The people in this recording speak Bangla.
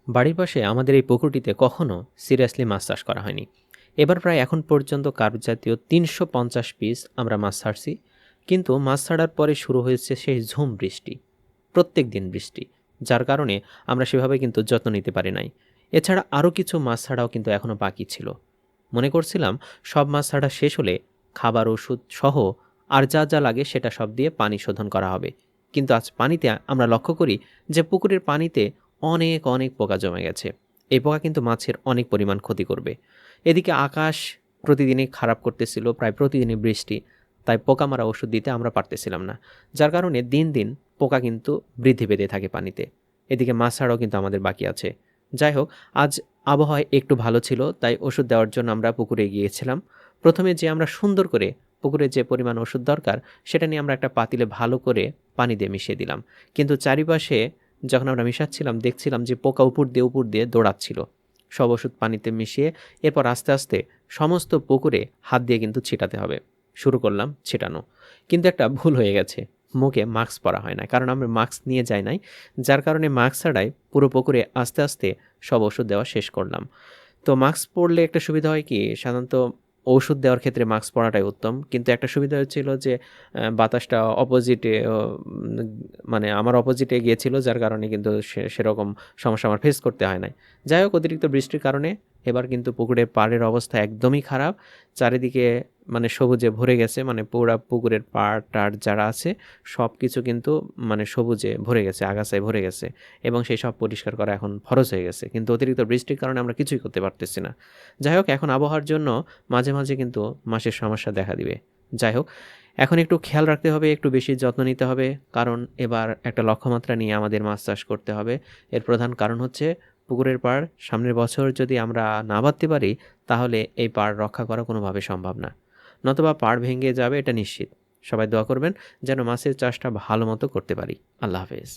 বাড়ির পাশে আমাদের এই পুকুরটিতে কখনো সিরিয়াসলি মাছ চাষ করা হয়নি। এবার প্রায় এখন পর্যন্ত কার্প জাতীয় ৩৫০ পিস আমরা মাছ ছাড়ছি। কিন্তু মাছ ছাড়ার পরে শুরু হয়েছে সেই ঝুম বৃষ্টি, প্রত্যেক দিন বৃষ্টি, যার কারণে আমরা সেভাবে কিন্তু যত্ন নিতে পারি নাই। এছাড়া আরও কিছু মাছ ছাড়াও কিন্তু এখনও বাকি ছিল। মনে করছিলাম সব মাছ ছাড়া শেষ হলে খাবার ওষুধ সহ আর যা যা লাগে সেটা সব দিয়ে পানি শোধন করা হবে। কিন্তু আজ পানিতে আমরা লক্ষ্য করি যে পুকুরের পানিতে অনেক অনেক পোকা জমে গেছে। এই পোকা কিন্তু মাছের অনেক পরিমাণ ক্ষতি করবে। এদিকে আকাশ প্রতিদিনই খারাপ করতেছিল, প্রায় প্রতিদিনই বৃষ্টি, তাই পোকা মারা ওষুধ দিতে আমরা পারতেছিলাম না। যার কারণে দিন দিন পোকা কিন্তু বৃদ্ধি পেতে থাকে পানিতে। এদিকে মাছ ছাড়াও কিন্তু আমাদের বাকি আছে। যাই হোক, আজ আবহাওয়া একটু ভালো ছিল, তাই ওষুধ দেওয়ার জন্য আমরা পুকুরে গিয়েছিলাম। প্রথমে যে আমরা সুন্দর করে পুকুরে যে পরিমাণ ওষুধ দরকার সেটা নিয়ে আমরা একটা পাতিলে ভালো করে পানি দিয়ে মিশিয়ে দিলাম। কিন্তু চারিপাশে যখন আমরা মিশাচ্ছিলাম দেখছিলাম যে পোকা উপর দিয়ে দৌড়াচ্ছিল। সব ওষুধ পানিতে মিশিয়ে এরপর আস্তে আস্তে সমস্ত পুকুরে হাত দিয়ে কিন্তু ছিটাতে হবে। শুরু করলাম ছিটানো। কিন্তু একটা ভুল হয়ে গেছে, মুখে মাস্ক পরা হয় না, কারণ আমরা মাস্ক নিয়ে যাই নাই। যার কারণে মাস্ক ছাড়াই পুরো পুকুরে আস্তে আস্তে সব ওষুধ দেওয়া শেষ করলাম। তো মাস্ক পরলে একটা সুবিধা হয় কি, সাধারণত ঔষধ দেওয়ার ক্ষেত্রে মাস্ক পরাটাই উত্তম। কিন্তু একটা সুবিধা হচ্ছিল যে বাতাসটা অপোজিটে, মানে আমার অপোজিটে গিয়েছিল, যার কারণে কিন্তু সেরকম সমস্যা আমার ফেস করতে হয় নাই। যাই হোক, অতিরিক্ত বৃষ্টির কারণে এবার কিন্তু পুকুরের পাড়ের অবস্থা একদমই খারাপ। চারিদিকে মানে সবুজে ভরে গেছে, মানে পুরা পুকুরের পাড় টাড় যারা আছে সব কিছু কিন্তু মানে সবুজে ভরে গেছে, আগাছায় ভরে গেছে, এবং সেই সব পরিষ্কার করা এখন ফরজ হয়ে গেছে। কিন্তু অতিরিক্ত বৃষ্টির কারণে আমরা কিছুই করতে পারতেছি না। যাই হোক, এখন আবহাওয়ার জন্য মাঝে মাঝে কিন্তু মাছের সমস্যা দেখা দিবে। যাই হোক, এখন একটু খেয়াল রাখতে হবে, একটু বেশি যত্ন নিতে হবে, কারণ এবার একটা লক্ষ্যমাত্রা নিয়ে আমাদের মাছ চাষ করতে হবে। এর প্রধান কারণ হচ্ছে পুকুরের পাড় সামনের বছর যদি আমরা না বাঁধতে পারি, তাহলে এই পাড় রক্ষা করা কোনোভাবে সম্ভব না, নতুবা পাড় ভেঙে যাবে, এটা নিশ্চিত। সবাই দোয়া করবেন যেন মাছের চাষটা ভালো মতো করতে পারি। আল্লাহ হাফেজ।